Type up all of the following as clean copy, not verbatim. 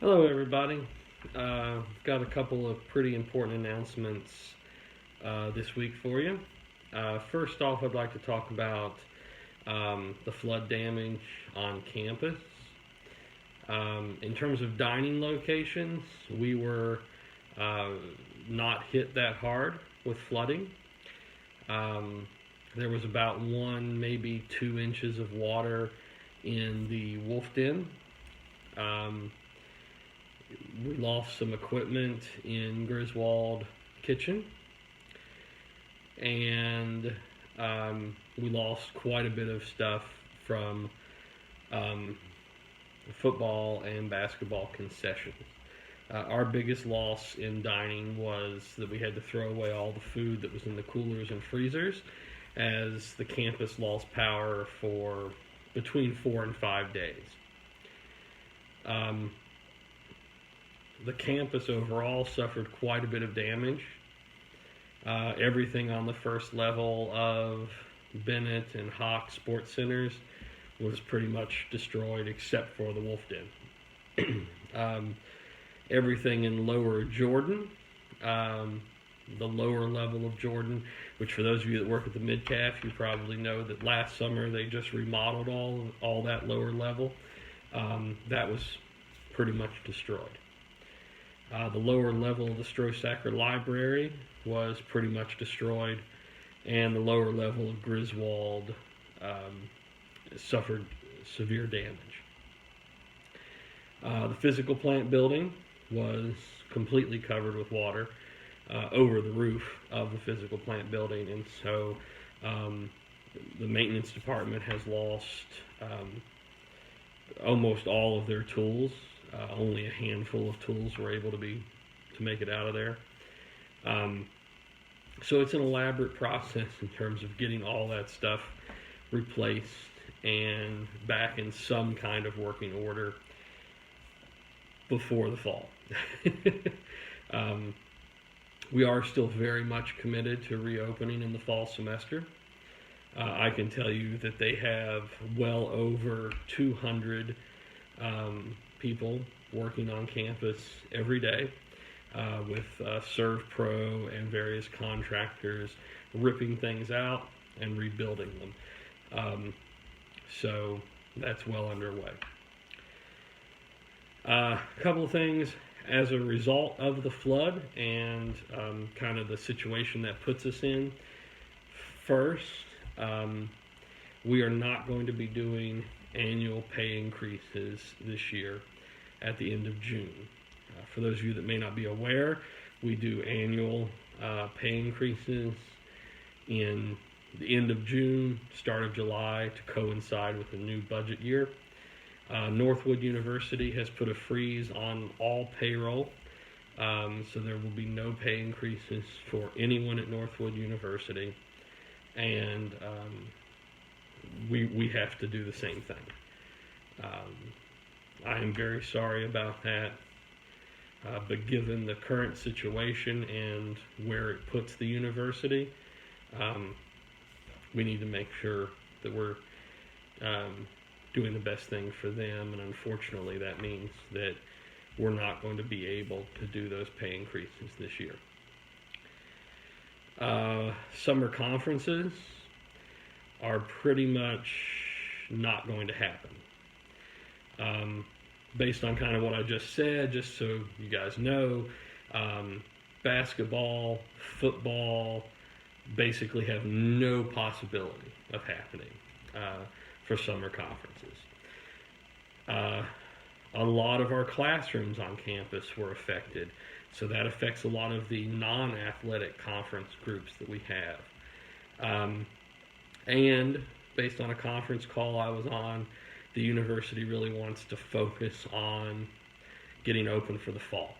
Hello, everybody. Got a couple of pretty important announcements this week for you. First off, I'd like to talk about the flood damage on campus. In terms of dining locations, we were uh, not hit that hard with flooding. Um, there was about 1, maybe 2 inches of water in the Wolf Den. Um, we lost some equipment in Griswold Kitchen, and we lost quite a bit of stuff from um, football and basketball concessions. Our biggest loss in dining was that we had to throw away all the food that was in the coolers and freezers as the campus lost power for between 4 and 5 days. Um, the campus overall suffered quite a bit of damage. Everything on the first level of Bennett and Hawk Sports Centers was pretty much destroyed except for the Wolf Den. Everything in lower Jordan, um, the lower level of Jordan, which for those of you that work at the mid-calf, you probably know that last summer they just remodeled all that lower level. That was pretty much destroyed. The lower level of the Strosacker Library was pretty much destroyed, and the lower level of Griswold suffered severe damage. The physical plant building was completely covered with water over the roof of the physical plant building, and so um, the maintenance department has lost um, almost all of their tools. Only a handful of tools were able to make it out of there. Um, so it's an elaborate process in terms of getting all that stuff replaced and back in some kind of working order before the fall. um, we are still very much committed to reopening in the fall semester. I can tell you that they have well over 200 people working on campus every day with ServPro and various contractors ripping things out and rebuilding them. So that's well underway. A couple of things as a result of the flood and kind of the situation that puts us in. First, um, we are not going to be doing annual pay increases this year at the end of June. For those of you that may not be aware, we do annual pay increases in the end of June, start of July to coincide with the new budget year. Northwood University has put a freeze on all payroll, so there will be no pay increases for anyone at Northwood University, and we have to do the same thing. I am very sorry about that, but given the current situation and where it puts the university, um, we need to make sure that we're doing the best thing for them, and unfortunately that means that we're not going to be able to do those pay increases this year. Summer conferences are pretty much not going to happen. Based on kind of what I just said, just so you guys know, basketball, football basically have no possibility of happening for summer conferences. Uh, a lot of our classrooms on campus were affected, so that affects a lot of the non-athletic conference groups that we have. And based on a conference call I was on, the university really wants to focus on getting open for the fall.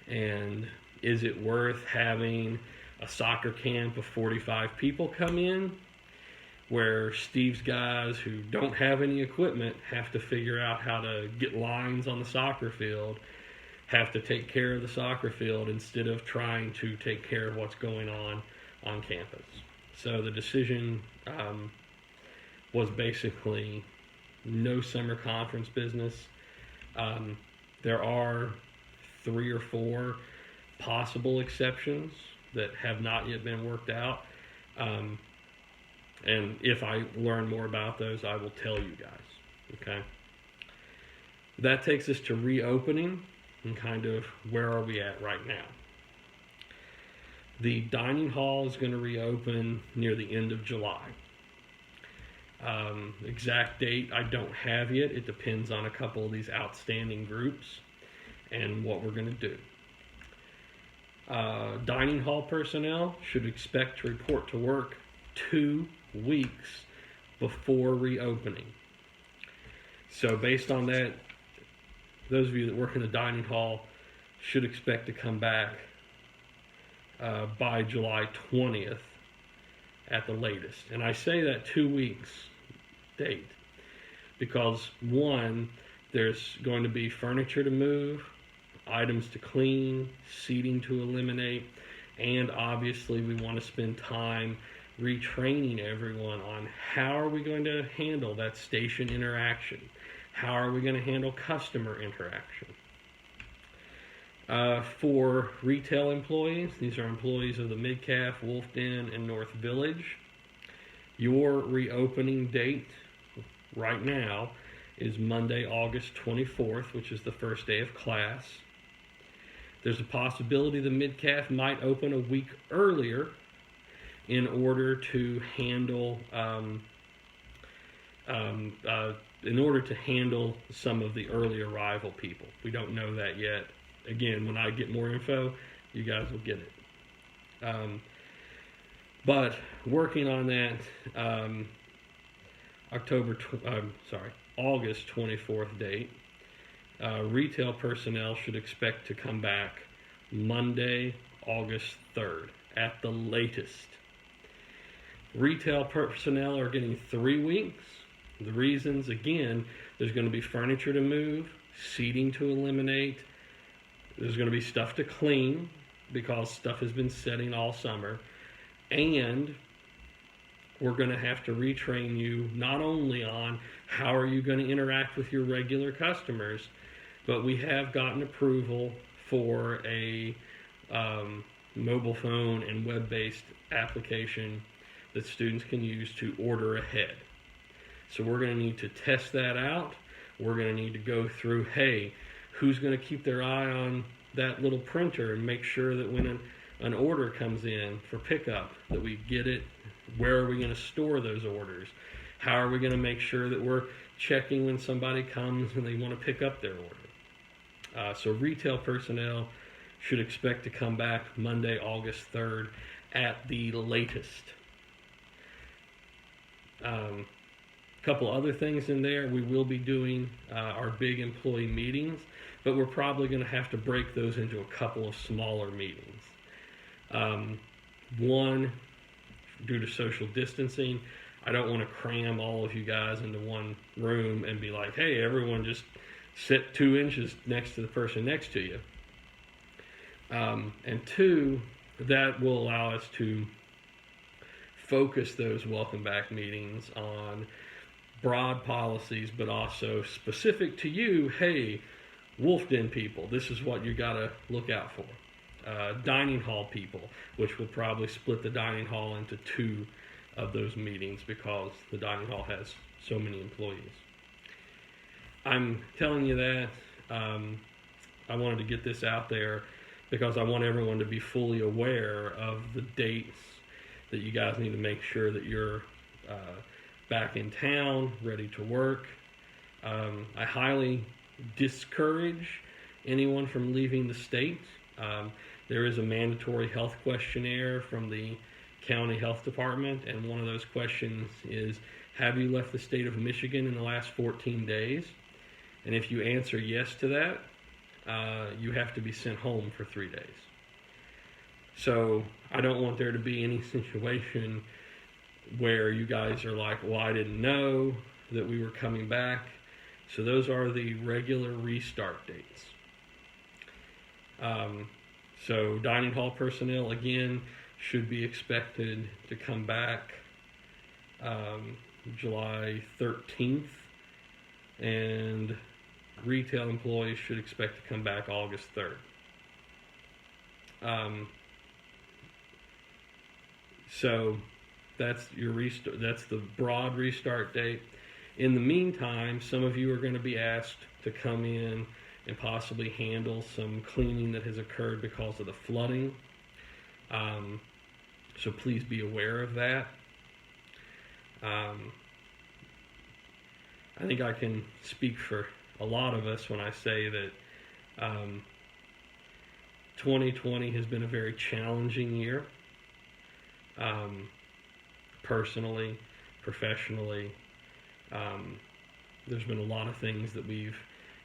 And is it worth having a soccer camp of 45 people come in where Steve's guys who don't have any equipment have to figure out how to get lines on the soccer field, have to take care of the soccer field instead of trying to take care of what's going on campus? So the decision was basically no summer conference business. There are 3 or 4 possible exceptions that have not yet been worked out. And if I learn more about those, I will tell you guys. Okay. That takes us to reopening and kind of where are we at right now. The dining hall is going to reopen near the end of July. Exact date I don't have yet. It depends on a couple of these outstanding groups and what we're going to do. Dining hall personnel should expect to report to work 2 weeks before reopening. So based on that, those of you that work in the dining hall should expect to come back by July 20th at the latest. And I say that 2 weeks date because, one, there's going to be furniture to move, items to clean, seating to eliminate, and obviously we want to spend time retraining everyone on how are we going to handle that station interaction. How are we going to handle customer interaction? For retail employees, these are employees of the Mid-Calf, Wolf Den, and North Village. Your reopening date right now is Monday, August 24th, which is the first day of class. There's a possibility the Mid-Calf might open a week earlier in order to handle some of the early arrival people. We don't know that yet. Again, when I get more info, you guys will get it. But working on that, August 24th date, retail personnel should expect to come back Monday, August 3rd at the latest. Retail personnel are getting 3 weeks. The reasons, again, there's going to be furniture to move, seating to eliminate, there's going to be stuff to clean because stuff has been setting all summer, and we're going to have to retrain you not only on how are you going to interact with your regular customers, but we have gotten approval for a mobile phone and web-based application that students can use to order ahead. So we're going to need to test that out. We're going to need to go through, hey, who's going to keep their eye on that little printer and make sure that when an order comes in for pickup, that we get it. Where are we going to store those orders? How are we going to make sure that we're checking when somebody comes and they want to pick up their order? So retail personnel should expect to come back Monday, August 3rd at the latest. Couple other things in there. We will be doing our big employee meetings, but we're probably going to have to break those into a couple of smaller meetings. One, due to social distancing, I don't want to cram all of you guys into one room and be like, hey, everyone just sit 2 inches next to the person next to you. And two, that will allow us to focus those welcome back meetings on broad policies, but also specific to you. Hey, Wolf Den people, this is what you got to look out for. Dining hall people, which will probably split the dining hall into 2 of those meetings because the dining hall has so many employees. I'm telling you that I wanted to get this out there because I want everyone to be fully aware of the dates that you guys need to make sure that you're back in town, ready to work. I highly discourage anyone from leaving the state. There is a mandatory health questionnaire from the county health department, and one of those questions is, have you left the state of Michigan in the last 14 days? And if you answer yes to that, you have to be sent home for 3 days. So I don't want there to be any situation where you guys are like, well, I didn't know that we were coming back. So those are the regular restart dates. So dining hall personnel, again, should be expected to come back July 13th. And retail employees should expect to come back August 3rd. So that's your restart. That's the broad restart date. In the meantime, some of you are going to be asked to come in and possibly handle some cleaning that has occurred because of the flooding. So please be aware of that. I think I can speak for a lot of us when I say that 2020 has been a very challenging year, personally, professionally. There's been a lot of things that we've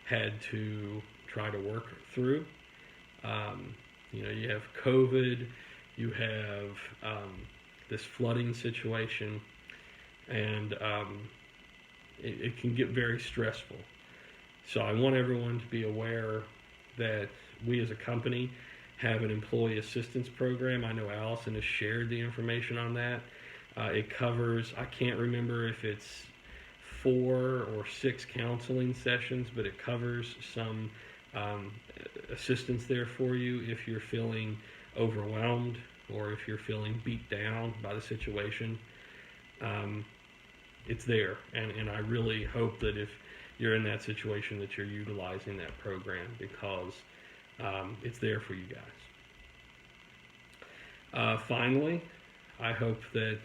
had to try to work through. You have COVID, you have this flooding situation, and it can get very stressful. So I want everyone to be aware that we as a company have an employee assistance program. I know Allison has shared the information on that. It covers, I can't remember if it's 4 or 6 counseling sessions, but it covers some assistance there for you if you're feeling overwhelmed or if you're feeling beat down by the situation. It's there, and I really hope that if you're in that situation that you're utilizing that program, because it's there for you guys. Finally, I hope that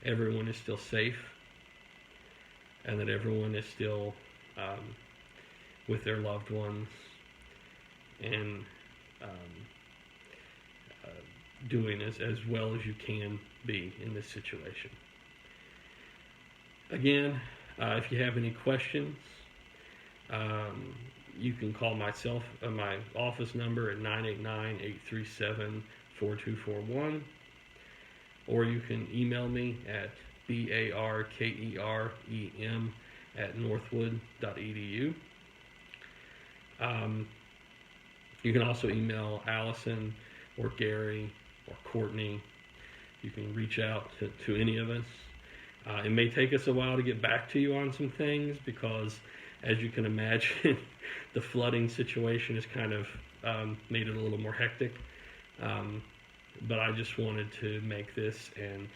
everyone is still safe and that everyone is still with their loved ones and doing as well as you can be in this situation. Again, if you have any questions, you can call my office number at 989-837-4241, or you can email me at barkerem@northwood.edu. You can also email Allison or Gary or Courtney. You can reach out to any of us. It may take us a while to get back to you on some things because, as you can imagine, the flooding situation has kind of made it a little more hectic. But I just wanted to make this and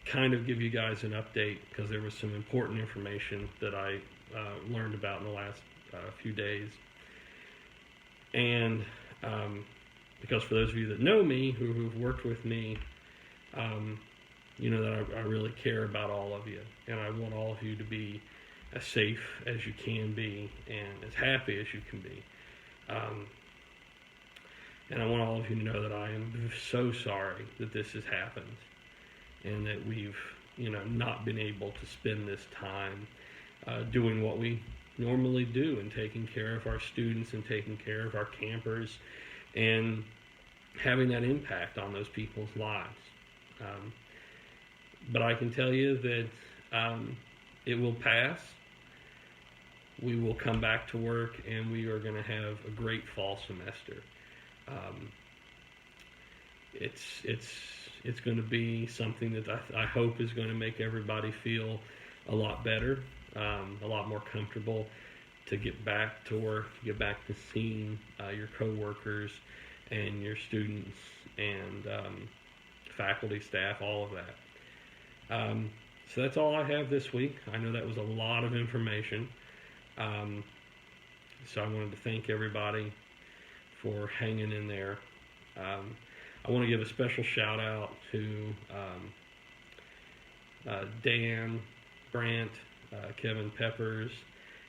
kind of give you guys an update because there was some important information that I learned about in the last few days. And because for those of you that know me, who've worked with me, you know that I really care about all of you, and I want all of you to be as safe as you can be and as happy as you can be. And I want all of you to know that I am so sorry that this has happened and that we've, not been able to spend this time doing what we normally do and taking care of our students and taking care of our campers and having that impact on those people's lives. But I can tell you that it will pass. We will come back to work, and we are going to have a great fall semester. It's going to be something that I hope is going to make everybody feel a lot better, a lot more comfortable to get back to work, to get back to seeing your coworkers and your students and faculty, staff, all of that. So that's all I have this week. I know that was a lot of information. So I wanted to thank everybody for hanging in there. I want to give a special shout out to Dan Brandt, Kevin Peppers,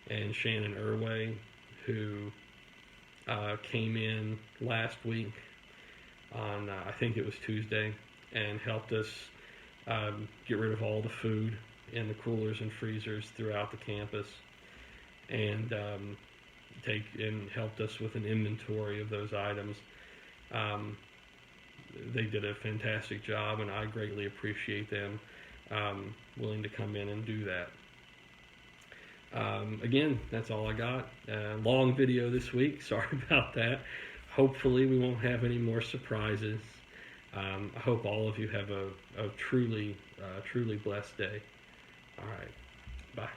and Shannon Irway, who came in last week on, I think it was Tuesday, and helped us get rid of all the food in the coolers and freezers throughout the campus, and helped us with an inventory of those items. They did a fantastic job, and I greatly appreciate them willing to come in and do that. Again, that's all I got. Long video this week. Sorry about that. Hopefully we won't have any more surprises. I hope all of you have a truly blessed day. All right. Bye.